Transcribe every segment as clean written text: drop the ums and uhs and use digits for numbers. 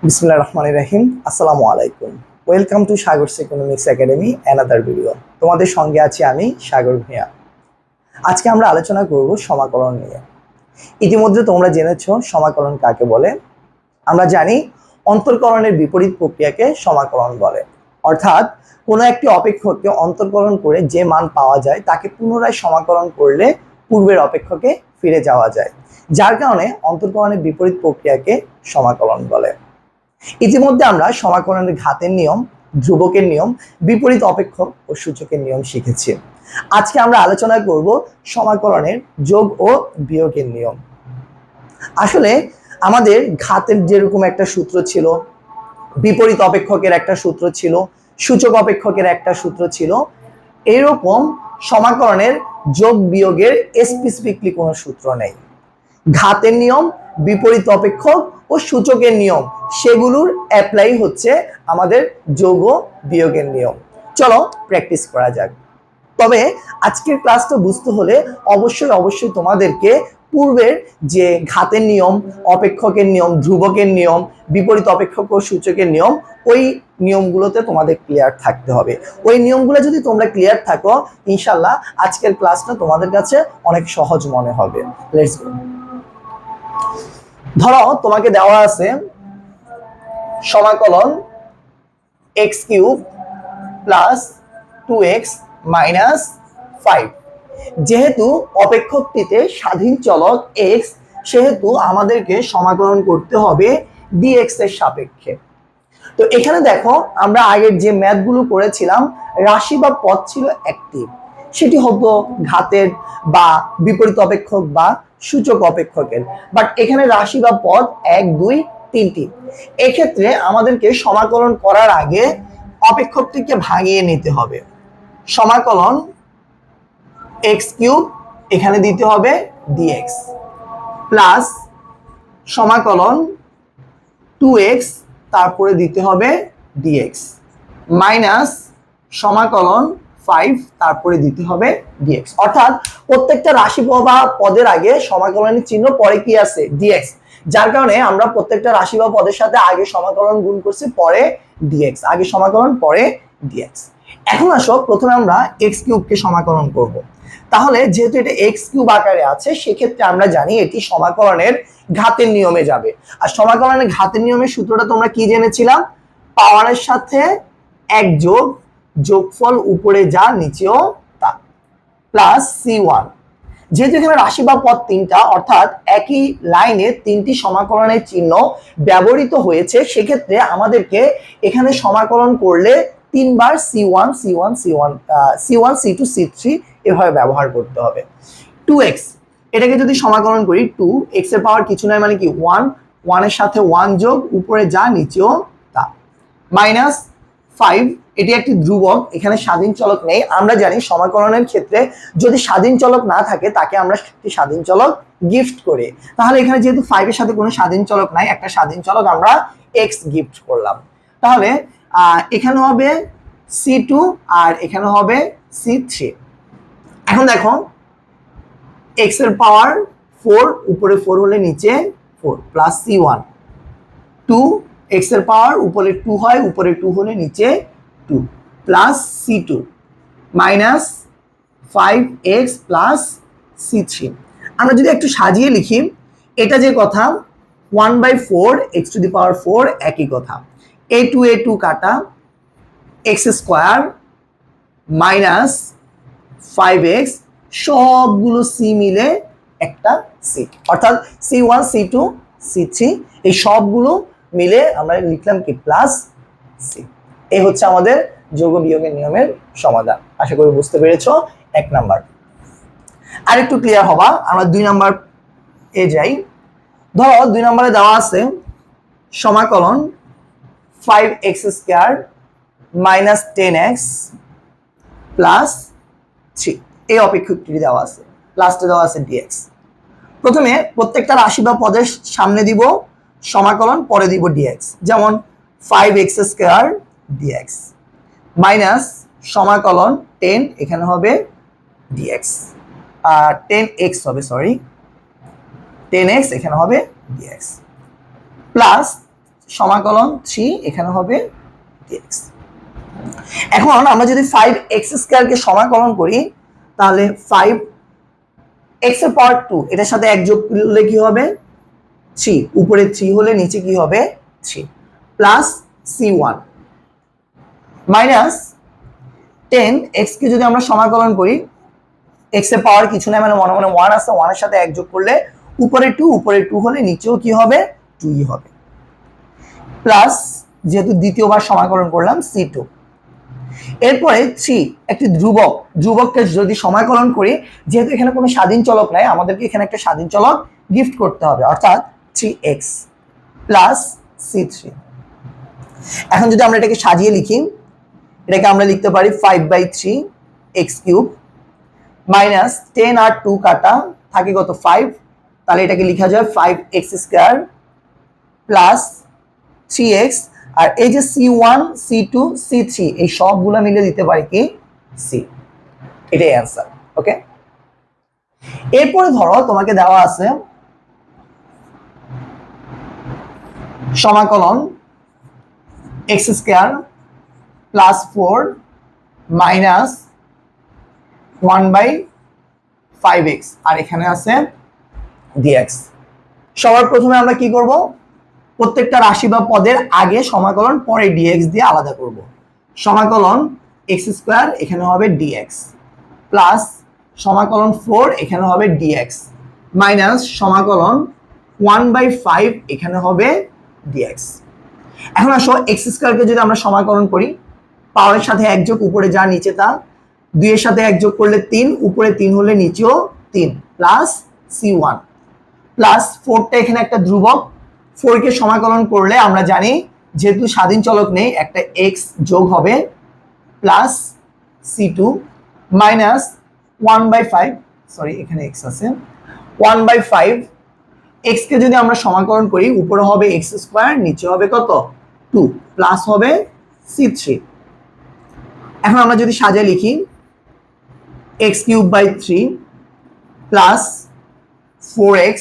বিসমিল্লাহির রহমানির রহিম। আসসালামু আলাইকুম। Welcome to Sagar's economics academy another video. তোমাদের সঙ্গে আছি আমি সাগর ভূঁইয়া। আজকে আমরা আলোচনা করব সমাকলন নিয়ে। ইতিমধ্যে তোমরা জেনেছো সমাকলন কাকে বলে। আমরা জানি অন্তরকলনের বিপরীত প্রক্রিয়াকে সমাকলন বলে। অর্থাৎ কোনো একটি অপেক্ষককে অন্তরকলন করে যে মান পাওয়া যায় তাকে পুনরায় সমাকলন করলে পূর্বের অপেক্ষকে ফিরে যাওয়া যায়, যার কারণে অন্তরকলনের বিপরীত প্রক্রিয়াকে সমাকলন বলে। ইতিমধ্যে আমরা সমাকলনের ঘাতের নিয়ম, ধ্রুবকের নিয়ম, বিপরীত অপেক্ষক ও সূচকের নিয়ম শিখেছি। আজকে আমরা আলোচনা করব সমাকলনের যোগ ও বিয়োগের নিয়ম। আসলে আমাদের ঘাতের যেরকম একটা সূত্র ছিল, বিপরীত অপেক্ষকের একটা সূত্র ছিল, সূচক অপেক্ষকের একটা সূত্র ছিল, এরকম সমাকলনের যোগ বিয়োগের স্পেসিফিকলি কোনো সূত্র নেই। ঘাতের নিয়ম, বিপরীত অপেক্ষক ও সূচকের নিয়ম, সেগুলোর অ্যাপ্লাই হচ্ছে আমাদের যোগ ও বিয়োগের নিয়ম। চলো প্র্যাকটিস করা যাক। তবে আজকের ক্লাসটা বুঝতে হলে অবশ্যই তোমাদেরকে পূর্বের যে ঘাতের নিয়ম, অপেক্ষকের নিয়ম, ধ্রুবকের নিয়ম, বিপরীত অপেক্ষক ও সূচকের নিয়ম, ওই নিয়মগুলোতে তোমাদের ক্লিয়ার থাকতে হবে। ওই নিয়মগুলো যদি তোমরা ক্লিয়ার থাকো, ইনশাল্লাহ আজকের ক্লাসটা তোমাদের কাছে অনেক সহজ মনে হবে। Let's go. ধরো তোমাকে দেওয়া আছে সমাকলন x cube plus 2x minus 5। যেহেতু অপেক্ষকটিতে স্বাধীন চলক x, সেহেতু আমাদেরকে সমাকলন করতে হবে dx এর সাপেক্ষে। তো এখানে দেখো, আমরা আগের যে ম্যাথগুলো করেছিলাম রাশি বা পদ ছিল একটি, সেটি হতো ঘাতের বা বিপরীত অপেক্ষক বা সূচক অপেক্ষকের। বাট এখানে রাশি বা পদ 1, 2, 3টি। এক্ষেত্রে আমাদেরকে সমাকলন করার আগে অপেক্ষকটিকে ভাঙিয়ে নিতে হবে। সমাকলন x কিউব এখানে দিতে হবে dx প্লাস সমাকলন 2x তারপরে দিতে হবে dx মাইনাস সমাকলন 5 তারপরে দিতে হবে dx। অর্থাৎ প্রত্যেকটা রাশি বা পদের আগে সমাকলনের চিহ্ন, পরে কি আছে dx, যার কারণে আমরা প্রত্যেকটা রাশি বা পদের সাথে আগে সমাকলন গুণ করছি, পরে dx, আগে সমাকলন পরে dx। এখন আসো প্রথমে আমরা x কিউবকে সমাকলন করব। তাহলে যেহেতু এটা x কিউব আকারে আছে, সেক্ষেত্রে আমরা জানি এটি সমাকলনের ঘাতের নিয়মে যাবে। আর সমাকলনের ঘাতের নিয়মের সূত্রটা তোমরা কি জেনেছিলাম? পাওয়ারের সাথে 1 যোগ, যোগফল উপরে যা নিচেও তা, প্লাস c1। যেহেতু এখানে রাশি বা পদ 3টা, অর্থাৎ একই লাইনে 3টি সমাকলনের চিহ্ন ব্যবহৃত হয়েছে, সেক্ষেত্রে আমাদেরকে এখানে সমাকলন করলে 3 বার c1 c1 c1 c1 c2 c3 এভাবে ব্যবহার করতে হবে। 2x এটাকে যদি সমাকলন করি, 2x এর পাওয়ার কিছু নয় মানে কি 1, 1 এর সাথে 1 যোগ, উপরে যা নিচেও তা, মাইনাস 5। এটি একটি ধ্রুবক, এখানে স্বাধীন চলক নেই। আমরা জানি সমাকলনের ক্ষেত্রে যদি স্বাধীন চলক না থাকে তাকে আমরা একটি স্বাধীন চলক গিফট করি। তাহলে এখানে যেহেতু 5 এর সাথে কোনো স্বাধীন চলক নাই, একটা স্বাধীন চলক আমরা x গিফট করলাম। তাহলে এখানে হবে c2 আর এখানে হবে c3। এখন দেখো, x এর পাওয়ার 4, উপরে 4 হলে নিচে 4, প্লাস c1, 2, x এর পাওয়ার উপরে 2 হয়, উপরে 2 হলে নিচে 2, plus c2 minus 5x plus c3। আমরা যদি একটু সাজিয়ে লিখি, এটা যে কথা 1/4 x টু দি পাওয়ার 4, একই কথা। a2 কাটা, x স্কোয়ার মাইনাস 5x, সবগুলো c মিলে একটা c, অর্থাৎ c1 c2 c3 এই সবগুলো মিলে আমরা লিখলাম কি প্লাস c। এই হচ্ছে আমাদের যোগ বিয়োগের নিয়মের সমাধান। আশা করি বুঝতে পেরেছো। 1 নাম্বার। আর একটু ক্লিয়ার হবা, আমরা 2 নাম্বার এ যাই। ধরো 2 নম্বরে দেওয়া আছে সমাকলন 5x square minus 10x plus 3, এই অপেক্ষকটি দেওয়া আছে, লাস্টে দেওয়া আছে dx। প্রথমে প্রত্যেকটা রাশি বা পদের সামনে দিব সমাকলন, পরে দিব dx। যেমন 5x স্কয়ার dx মাইনাস সমাকলন 10, এখানে হবে dx, 10x হবে, সরি 10x এখানে হবে dx, প্লাস সমাকলন 3 এখানে হবে dx। এখন আমরা যদি 5x স্কয়ারকে সমাকলন করি তাহলে 5x এর পাওয়ার 2 এটার সাথে এক যোগ করলে কি হবে 3, উপরে 3 হলে নিচে কি হবে 3 প্লাস c1 মাইনাস 10x কে যদি আমরা সমাকলন করি x এর পাওয়ার কিছু না মানে মনে মনে 1 আছে, 1 এর সাথে এক যোগ করলে উপরে 2 হলে নিচেও কি হবে 2 হবে প্লাস যেহেতু দ্বিতীয়বার সমাকলন করলাম c2। এরপরে 3 একটি ধ্রুবককে যদি সমাকলন করি যেহেতু এখানে কোনো স্বাধীন চলক নাই আমাদেরকে এখানে একটা স্বাধীন চলক গিফট করতে হবে অর্থাৎ 3x প্লাস c3। এখন যদি আমরা এটাকে সাজিয়ে লিখি এটাকে আমরা লিখতে পারি 5/3 x কিউব মাইনাস 10 আর 2 কাটা থাকে কত 5, তাহলে এটাকে লেখা যায় 5x স্কয়ার প্লাস 3x আর এই যে c1 c2 c3 এই সবগুলো মিলে দিতে পারি কি c। এটাই অ্যান্সার। ওকে, এরপরে ধরো তোমাকে দেওয়া আছে সমাকলন x square plus 4 minus 1/5x আর এখানে আছে dx। সবার প্রথমে আমরা কি করব প্রত্যেকটা রাশি বা পদের আগে সমাকলন পরে dx দিয়ে আলাদা করব। সমাকলন x স্কয়ার এখানে হবে dx প্লাস সমাকলন 4 এখানে হবে dx মাইনাস সমাকলন 1/5 এখানে হবে dx। এখন আসো x স্কয়ারকে যদি আমরা সমাকলন করি পাওয়ারের সাথে এক যোগ উপরে যা নিচে তা, 2 এর সাথে এক যোগ করলে 3, উপরে 3 হলে নিচেও 3 প্লাস c1 প্লাস 4টা এখানে একটা ধ্রুবক 4 কে সমাকলন করলে আমরা জানি যেহেতু স্বাধীন চলক নেই একটা x যোগ হবে প্লাস c2 মাইনাস 1/5 সরি এখানে x আছে 1/5 x কে যদি আমরা সমাকলন করি উপরে হবে x স্কয়ার নিচে হবে কত 2 প্লাস হবে c3। এখন আমরা যদি সাজিয়ে লিখি x cube by 3 plus 4x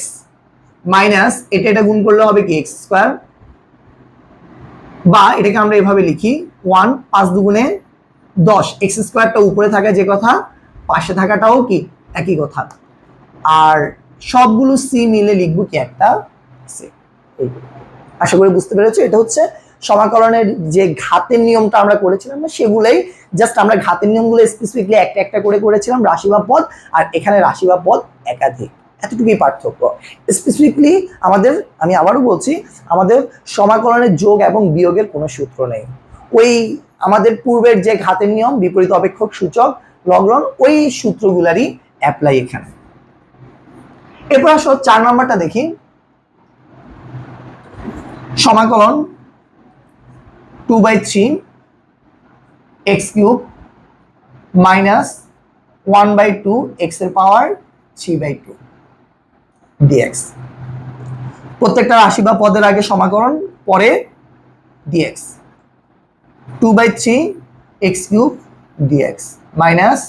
minus এটা গুণ করলে হবে কি x স্কয়ার বা এটাকে আমরা এভাবে লিখি 1 5 দুগুণে 10 x স্কয়ারটা উপরে থাকা যে কথা পাশে থাকাটাও কি একই কথা আর সবগুলো c মিলে লিখবো কি একটা c। আশা করি বুঝতে পেরেছো এটা হচ্ছে সমাকলনের যে ঘাতের নিয়মটা আমরা করেছিলাম না সেগুলাই জাস্ট আমরা ঘাতের নিয়মগুলো স্পেসিফিকলি একটা একটা করে করেছিলাম রাশি বা পদ আর এখানে রাশি বা পদ একাধিক, এতটুকুই পার্থক্য। স্পেসিফিকলি আমাদের আমি আবারও বলছি আমাদের সমাকলনের যোগ এবং বিয়োগের কোনো সূত্র নেই, ওই আমাদের পূর্বের যে ঘাতের নিয়ম বিপরীত অপেক্ষক সূচক লগ্রন ওই সূত্রগুলারই অ্যাপ্লাই এখানে। এরপর আসো 4 নম্বরটা দেখি সমাকলন 2/3 x কিউব মাইনাস 1/2 x এর পাওয়ার 3/2 dx। প্রত্যেকটা রাশি বা পদের আগে সমাকলন পরে dx 2/3 x cube dx minus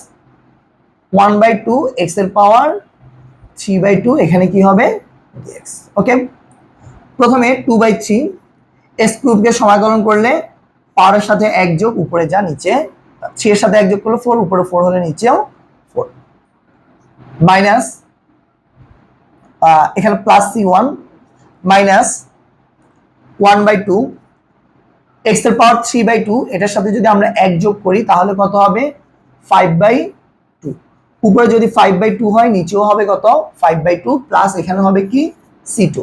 1/2 x এর পাওয়ার 3/2 এখানে কি হবে dx। ওকে, প্রথমে 2/3 x কিউবকে সমাকলন করলে পাওয়ারের সাথে এক যোগ উপরে যা নিচে 3 এর সাথে এক যোগ করলে 4 উপরে 4 হলে নিচেও 4 মাইনাস এখানে প্লাস c1 মাইনাস 1/2 x এর পাওয়ার 3/2 এটার সাথে যদি আমরা এক যোগ করি তাহলে কত হবে 5/2 উপরে যদি 5/2 হয় নিচেও হবে কত 5/2 প্লাস এখানে হবে কি c2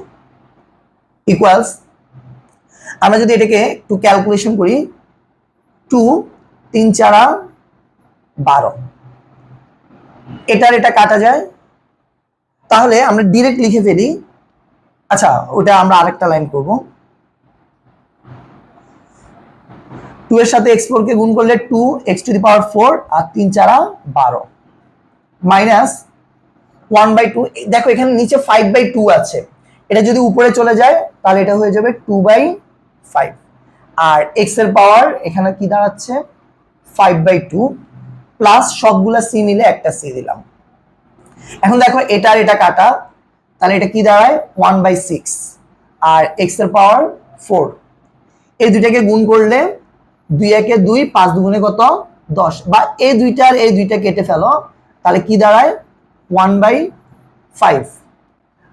ইকুয়ালস আমরা যদি এটাকে একটু ক্যালকুলেশন করি 2 3 4 12 এটার এটা কাটা যায় তাহলে আমরা ডাইরেক্ট লিখে ফেলি। আচ্ছা ওটা আমরা আরেকটা লাইন করব 2 এর সাথে x4 কে গুণ করলে 2 x টু দি পাওয়ার 4 আর 3 4 12 মাইনাস 1/2 দেখো এখানে নিচে 5/2 আছে এটা যদি উপরে চলে যায় তাহলে এটা হয়ে যাবে 2/5 আর x এর পাওয়ার এখানে কি দাঁড়াচ্ছে 5/2 প্লাস সবগুলা c মিলে একটা c দিলাম। এখন দেখো এটা এটা কাটা তাহলে এটা কি দাঁড়ায় 1/6 আর x এর পাওয়ার 4 এই দুইটাকে গুণ করলে 2 একে 2, 5 দুগুণে কত 10, বা এই দুইটা আর এই দুইটা কেটে ফেলো, তাহলে কি দাঁড়ায় 1/5।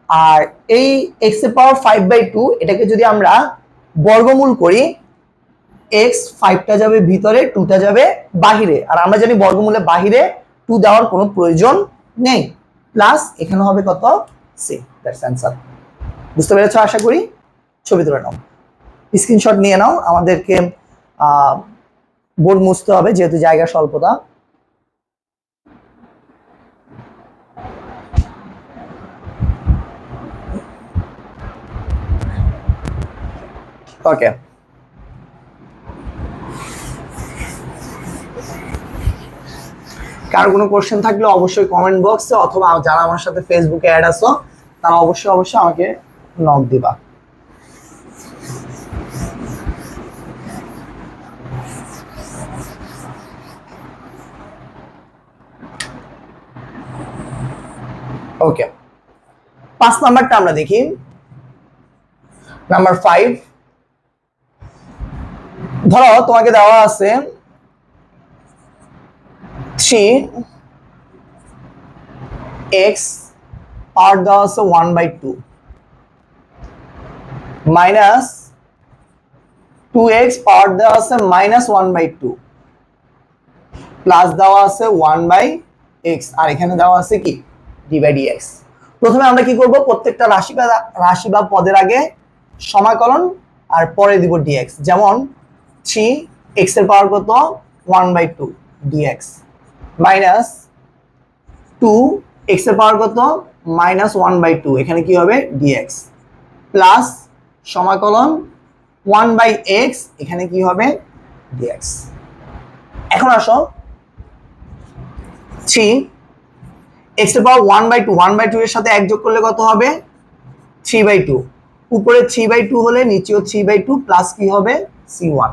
আর এই x এর পাওয়ার 5/2 এটাকে যদি আমরা বর্গমূল করি, x 5টা যাবে ভিতরে, 2টা যাবে বাহিরে, আর আমরা জানি বর্গমূলে বাহিরে 2 দেওয়ার কোনো প্রয়োজন নেই, প্লাস এখানে হবে কত c। That's answer. বুঝতে পেরেছো আশা করি। ছবি তুলে নাও, স্ক্রিনশট নিয়ে নাও, আমাদেরকে বোর্ড মুছতে হবে যেহেতু জায়গা স্বল্পতা। ওকে, কারো কোনো কোশ্চেন থাকলে অবশ্যই কমেন্ট বক্সে, অথবা যারা আমার সাথে ফেসবুকে অ্যাড আছো তারা অবশ্যই আমাকে নক দিবা। ওকে, 5 নাম্বারটা আমরা দেখি। নাম্বার 5, ধরো তোমাকে দেওয়া আছে 3x পাওয়ার দেওয়া আছে 1/2 মাইনাস 2x পাওয়ার দেওয়া আছে -1/2 প্লাস দেওয়া আছে 1/x, আর এখানে দেওয়া আছে কি d/dx। প্রথমে আমরা কি করব, প্রত্যেকটা রাশি বা পদের আগে সমাকলন আর পরে দিব dx। যেমন 3x এর পাওয়ার কত 1/2 dx, মাইনাস 2x এর পাওয়ার কত -1/2, এখানে কি হবে dx, প্লাস সমাকলন 1/x, এখানে কি হবে dx। এখন আসো 3x এর পাওয়ার 1/2 এর সাথে 1 যোগ করলে কত হবে 3/2, উপরে 3/2 হলে নিচেও 3/2, প্লাস কি হবে c1,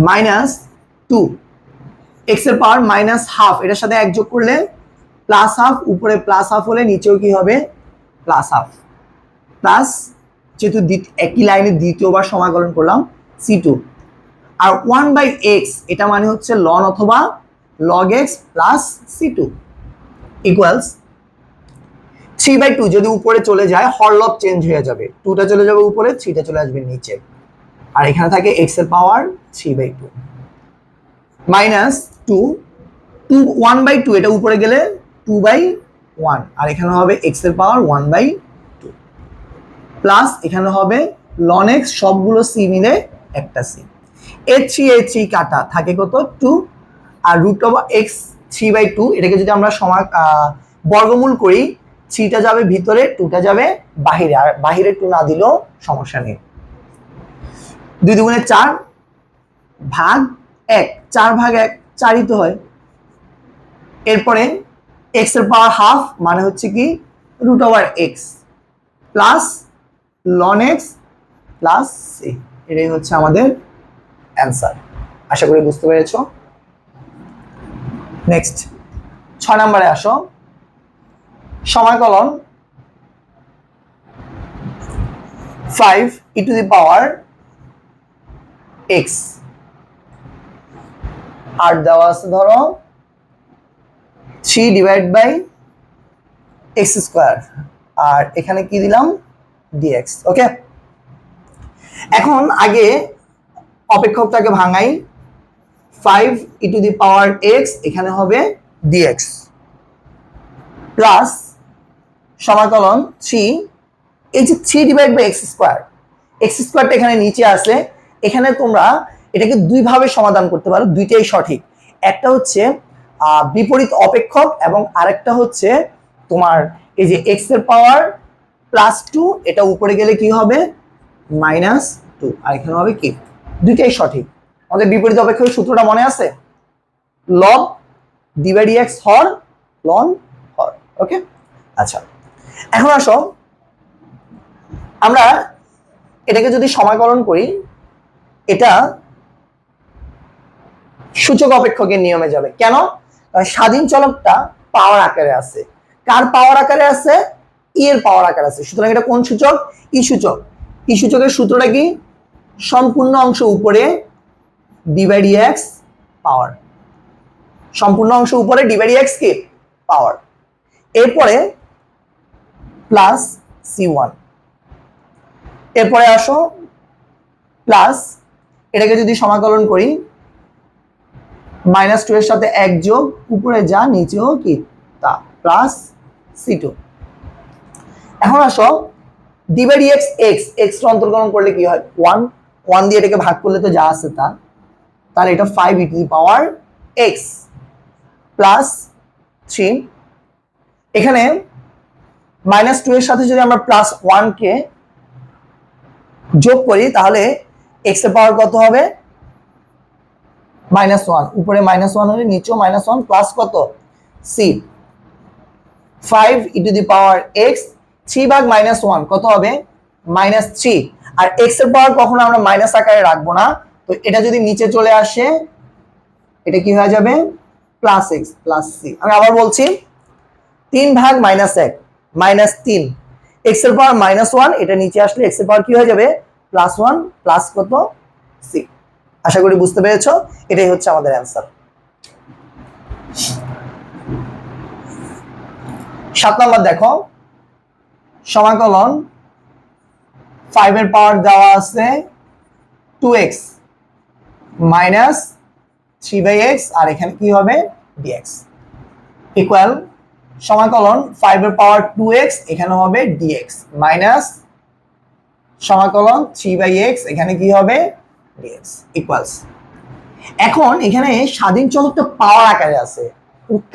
মাইনাস 2x এর পাওয়ার -1/2 এটার সাথে 1 যোগ করলে +1/2, উপরে +1/2 হলে নিচেও কি হবে +1/2, প্লাস যেহেতু একই লাইনে দ্বিতীয়বার সমাকলন করলাম c2, আর 1/x এটা মানে হচ্ছে ln অথবা log x plus c2 equals 3/2। যদি উপরে চলে যায় হরলব চেঞ্জ হয়ে যাবে, 2টা চলে যাবে উপরে, 3টা চলে আসবে নিচে, আর এখানে থাকে x এর পাওয়ার 3/2 মাইনাস 1/2, এটা উপরে গেলে 2/1, আর এখানে হবে x এর পাওয়ার 1/2 প্লাস এখানে হবে ln x, সবগুলো c মিলে একটা c, a3 কাটা থাকে কত 2, আর √x 3/2 এটাকে যদি আমরা বর্গমূল করি, 3টা যাবে ভিতরে, 2টা যাবে বাহিরে, আর বাহিরে 2 না দিলেও সমস্যা নেই। 2 দুগুণে 4 ভাগ 1, 4 ভাগ 1 4ই তো হয়। এরপরে x এর পাওয়ার হাফ মানে হচ্ছে কি √x plus ln x plus c, এটাই হচ্ছে আমাদের অ্যান্সার। আশা করি বুঝতে পেরেছো। নেক্সট 6 নম্বরে আসো, সমাকলন 5e⁻x আর দেওয়া আছে ধরো 3/x², আর এখানে কি দিলাম dx। ওকে, এখন আগে অপেক্ষকটাকে ভাঙাই, 5e⁻x এখানে হবে dx প্লাস সমাকলন 3, এই যে 3/x², এখানে নিচে আছে, এখানে তোমরা এটাকে দুই ভাবে সমাধান করতে পারো, দুইটাই সঠিক। একটা হচ্ছে বিপরীত অপেক্ষক, এবং আরেকটা হচ্ছে তোমার এই যে x এর পাওয়ার +2, এটা উপরে গেলে কি হবে -2, আর এখানে হবে কি, দুইটাই সঠিক। আমাদের বিপরীত অপেক্ষকের সূত্রটা মনে আছে, log d/dx হর ln হর। ওকে, আচ্ছা এখন আসো আমরা এটাকে যদি সমাকলন করি, এটা সূচক অপেক্ষকের নিয়মে যাবে। কেন? স্বাধীন চলকটা পাওয়ার আকারে আছে, কার পাওয়ার আকারে আছে ই এর পাওয়ার আকারে আছে, সুতরাং এটা কোন সূচক ই সূচক। ই সূচকের সূত্রটা কি সম্পূর্ণ অংশ উপরে ডি বাই ডি এক্স পাওয়ার, সম্পূর্ণ অংশ উপরে ডি বাই ডি এক্স কি পাওয়ার, এরপরে প্লাস সি ওয়ান, এরপরে আসো প্লাস, এটাকে যদি সমাকলন করি মাইনাস টু এর সাথে এক যোগ, উপরে যা নিচেও কি তা, প্লাস সি টু। এখন আসো D by D X X, X অন্তর্কলন করলে কি হয় ওয়ান, ওয়ান দিয়ে এটাকে ভাগ করলে তো যা আছে তা, তাহলে এটা five E to the power x plus three. এখানে মাইনাস টু এর সাথে যদি আমরা প্লাস ওয়ান কে যোগ করি তাহলে এক্স এর পাওয়ার কত হবে মাইনাস ওয়ান, উপরে মাইনাস ওয়ান হলে নিচেও মাইনাস ওয়ান, প্লাস কত C, five E to the power x, three ভাগ মাইনাস ওয়ান কত হবে মাইনাস থ্রি। আর এক্স এর পাওয়ার কখনো আমরা মাইনাস আকারে রাখবো না, তো এটা যদি নিচে চলে আসে এটা কি হয়ে যাবে প্লাস এক্স প্লাস সি। আমি আবার বলছি, তিন ভাগ মাইনাস এক মাইনাস তিন, এক্স এর পাওয়ার মাইনাস ওয়ান, এটা নিচে আসলে এক্স এর পাওয়ার কি হয়ে যাবে প্লাস ওয়ান প্লাস কত সি। আশা করি বুঝতে পেরেছো, এটাই হচ্ছে আমাদের অ্যান্সার। 7 নম্বর দেখো, সমাকলন 5 এর পাওয়ার দেওয়া আছে 2x মাইনাস 3/x, আর এখানে কি হবে dx, ইকুয়াল সমাকলন 5 এর পাওয়ার 2x, এখানে হবে dx মাইনাস সমাকলন 3/x, এখানে কি হবে dx, ইকুয়ালস। এখন এখানে স্বাধীন চলকটা পাওয়ার আকারে আছে,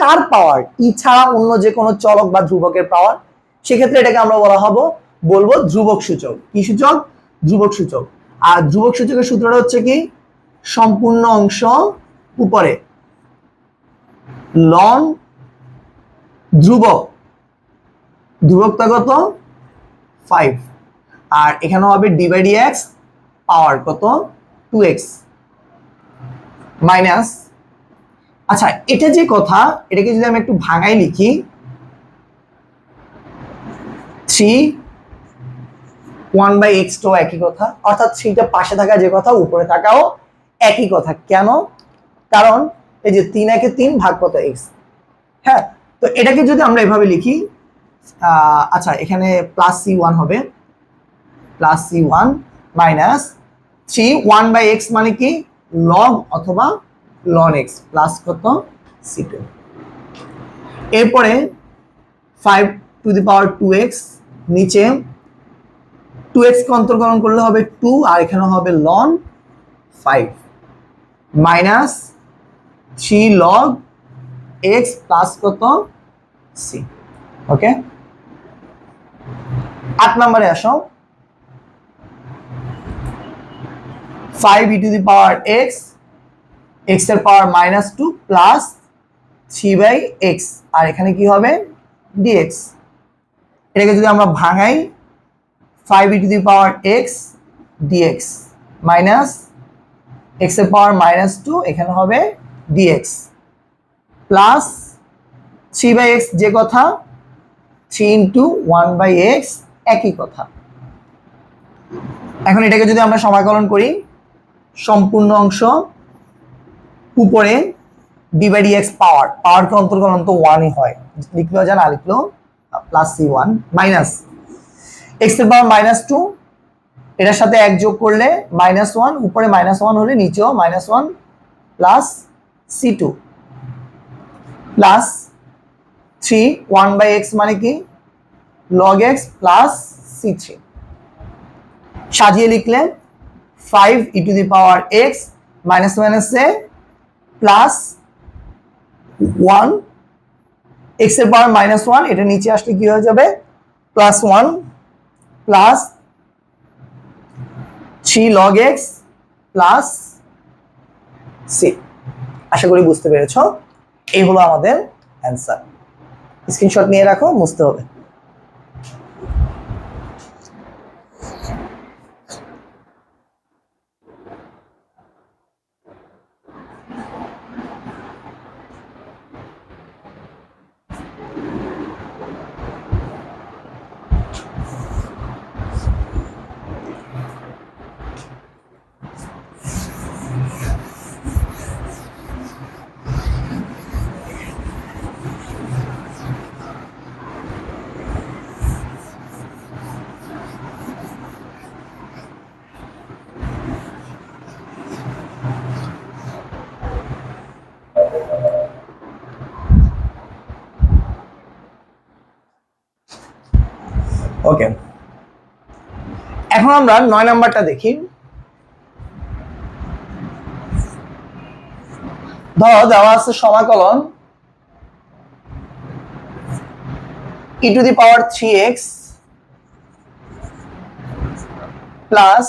কার পাওয়ার, ই ছাড়া অন্য যে কোনো চলক বা ধ্রুবকের পাওয়ার, সেক্ষেত্রে এটাকে আমরা বলবো ধ্রুবক সূচক। কি সূচক ধ্রুবক সূচক। আর ধ্রুবক সূচকের সূত্রটা হচ্ছে কি সম্পূর্ণ অংশ উপরে লন ধ্রুবক, ধ্রুবকটা কত 5, আর এখানে হবে ডি বাই ডি এক্স পাওয়ার কত 2x মাইনাস, আচ্ছা এটা যে কথা, এটাকে যদি আমি একটু ভাঙাই লিখি 3 1/x তো একই কথা, অর্থাৎ 3টা পাশে থাকা যে কথা উপরে থাকাও একই কথা। কেন? কারণ এই যে 3 একে 3 ভাগ কত x, হ্যাঁ, তো এটাকে যদি আমরা এভাবে লিখি, আচ্ছা এখানে প্লাস সি ওয়ান হবে, plus C one minus 3 1/x মানে কি লগ অথবা লন এক্স প্লাস কত সি টু। এরপরে 5 টু দি পাওয়ার 2x, নিচে 2x কে অন্তর্কলন করলে হবে 2, আর এখানে হবে লন 5 মাইনাস 3 লগ x প্লাস কত সি। ওকে, 8 নম্বরে আসো, 5 e to the power x, x এর পাওয়ার মাইনাস 2 প্লাস 3/x, আর এখানে কি হবে dx। এটাকে যদি আমরা ভাঙাই 5 e to the power x dx minus x এর পাওয়ার মাইনাস 2, এখানে হবে dx প্লাস 3/x যে কথা 3 ইন্টু 1/x একই কথা। এখন এটাকে যদি আমরা সমাকলন করি, সম্পূর্ণ অংশ উপরে D by D X power, পাওয়ারকে অন্তর্কলন তো 1ই হয়, লিখলেও যা না লিখলেও plus C one minus X এর পাওয়ার মাইনাস 2, এটার সাথে এক যোগ করলে মাইনাস 1, উপরে মাইনাস 1 হলে নিচেও minus 1 plus C two plus 3 1/x মানে কি log x plus C three. সাজিয়ে লিখলে 5 e to the power x minus মাইনাসে প্লাস 1, x এর পাওয়ার মাইনাস 1, এটা নিচে আসলে কি হয়ে যাবে plus 1 plus 3 log x plus C. আশা করি বুঝতে পেরেছো, এই হলো আমাদের অ্যান্সার। স্ক্রিনশট নিয়ে রাখো, মুছতে হবে। ওকে, এখন আমরা 9 নাম্বারটা দেখি। ধরো দেওয়া আছে সমাকলন e two the power 3x plus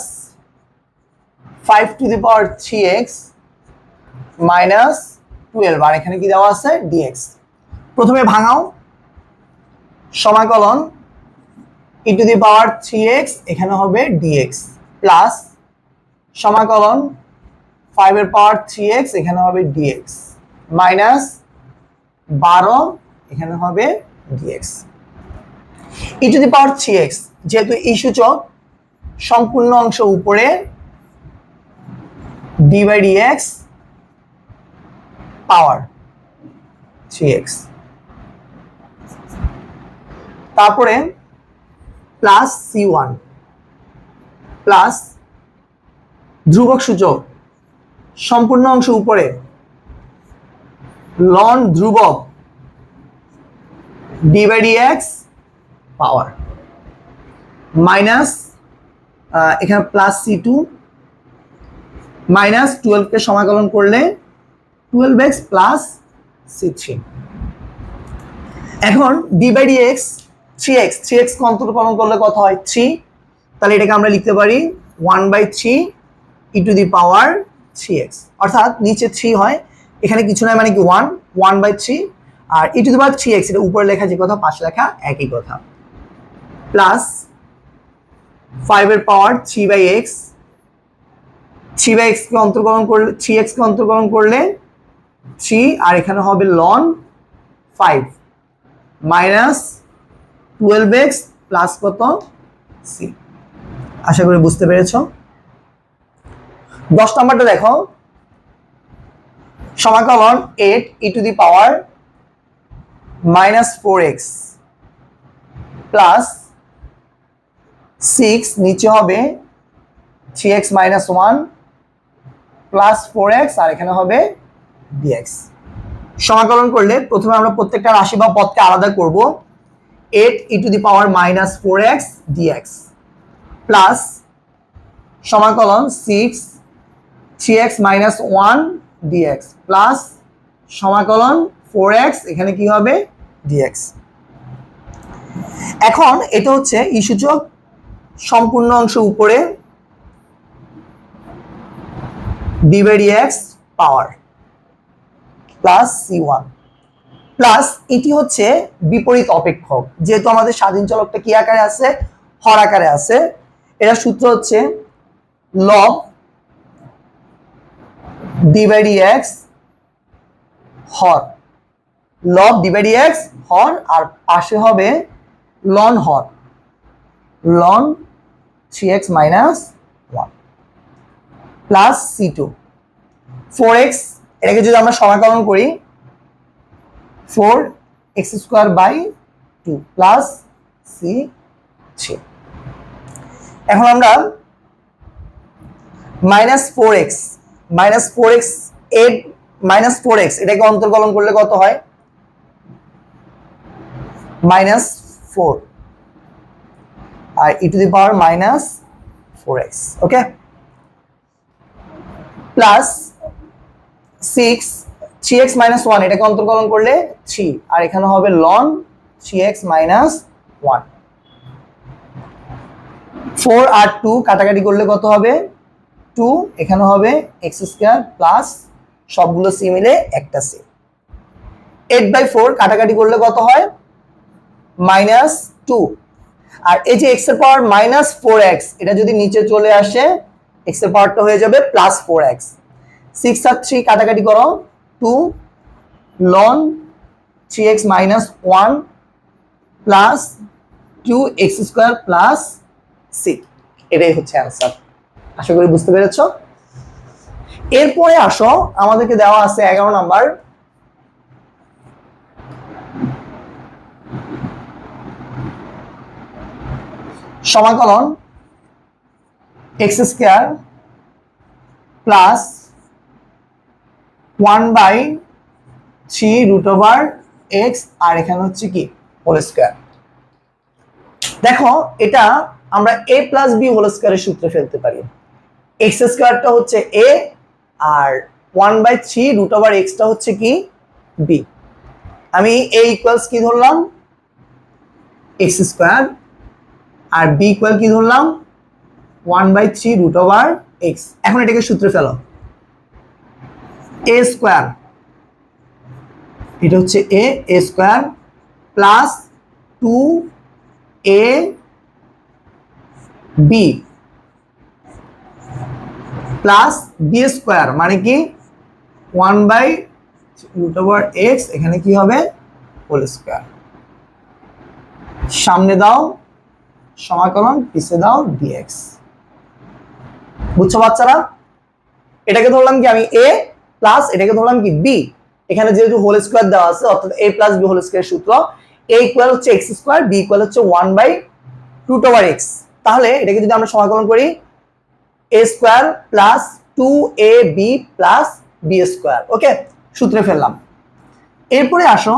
5 two the power 3x minus 12, আর এখানে কি দেওয়া আছে dx। প্রথমে ভাঙাও, সমাকলন e two the power 3x এখানে হবে dx প্লাস সমাকলন 5 এর পাওয়ার 3x এখানে হবে dx মাইনাস 12 এখানে হবে dx। e two the power 3x যেহেতু e সূচক সম্পূর্ণ অংশ উপরে d by dx power 3x, তারপরে প্লাস c1 প্লাস ধ্রুবক সূচক সম্পূর্ণ অংশ উপরে লন ধ্রুবক d by dx power minus এখানে প্লাস c2 মাইনাস 12 কে সমাকলন করলে 12x প্লাস c3। এখন d বাই dx 3x কে অন্তর্কলন করলে কত হয় 3, তাহলে এটাকে আমরা লিখতে পারি 1/3 e two the power 3x, অর্থাৎ নিচে 3 হয় এখানে কিছু নয় মানে কি 1/3 আর e two the power 3x এটা উপরে লেখা যে কথা পাশে লেখা একই কথা প্লাস 5 এর পাওয়ার 3/x কে অন্তর্কলন করলে 3x কে অন্তর্কলন করলে 3 আর এখানে হবে ln 5 মাইনাস 12x প্লাস কত c। আশা করি বুঝতে পেরেছো। 10 নাম্বারটা দেখো, সমাকলন 8 e two the power -4x plus 6 নিচে হবে 3x - 1 প্লাস 4x আর এখানে হবে dx। সমাকলন করলে প্রথমে আমরা প্রত্যেকটা রাশি বা পদকে আলাদা করব। 8 e two the power -4x dx plus সমাকলন 6 3x - 1 dx প্লাস সমাকলন 4x এখানে কি হবে dx। এখন এটা হচ্ছে ই সূচক সম্পূর্ণ অংশ উপরে d by dx power plus c1 plus এটি হচ্ছে বিপরীত অপেক্ষক, যেহেতু আমাদের স্বাধীন চলকটা কি আকারে আছে হর আকারে আছে, এর সূত্র হচ্ছে লব d বাই dx হর, লব d বাই dx হর আর পাশে হবে লন হর loan 3x - 1 plus c2 4x এটাকে যদি আমরা সমাকলন করি 4x² / 2 প্লাস c3। এখন আমরা -4x 8 - 4x এটাকে অন্তর্কলন করলে কত হয় -4 আর e two the power -4x okay plus 6 3x - 1 এটাকে অন্তর্কলন করলে 3 আর এখানে হবে ln 3x - 1 4 আর 2 কাটাকাটি করলে কত হবে 2 এখানে হবে x² প্লাস সবগুলো c মিলে একটা c 8/4 কাটাকাটি করলে কত হয় -2 আর এই যে x এর পাওয়ার -4x এটা যদি নিচে চলে আসে x এর পাওয়ারটা হয়ে যাবে +4x 6 আর 3 কাটাকাটি করো 2 ln 3x - 1 plus 2x² plus c, এটাই হচ্ছে অ্যান্সার। আশা করি বুঝতে পেরেছো। এরপরে আসো আমাদেরকে দেওয়া আছে 11 নাম্বার সমাকলন x² প্লাস 1/3 √x আর এখানে হচ্ছে কি হোল স্কয়ার। দেখো এটা আমরা a প্লাস বি হোল স্কয়ারের সূত্রে ফেলতে পারি। এক্স স্কয়ারটা হচ্ছে a আর 1/3 রুট ওভার এক্সটা হচ্ছে কি b। আমি a ইকুয়ালস কি ধরলাম এক্স স্কয়ার আর b ইকুয়াল কি ধরলাম 1/3 রুট ওভার এক্স। এখন এটাকে সূত্রে ফেলো। a স্কয়ার এটা হচ্ছে a square plus 2a b plus B square মানে কি 1/√x এখানে কি হবে হোল স্কয়ার। সামনে দাও সমাকলন পিছে দাও dx। বুঝছো বাচ্চারা? এটাকে ধরলাম কি আমি a প্লাস এটাকে ধরলাম কি b। এখানে যেহেতু হোল স্কয়ার দেওয়া আছে অর্থাৎ a plus b whole square সূত্র a ইকুয়াল হচ্ছে x স্কয়ার b ইকুয়াল হচ্ছে 1/√x। তাহলে এটাকে যদি আমরা সমাকলন করি a square plus 2ab plus b square. Okay, সূত্রে ফেললাম। এরপরে আসো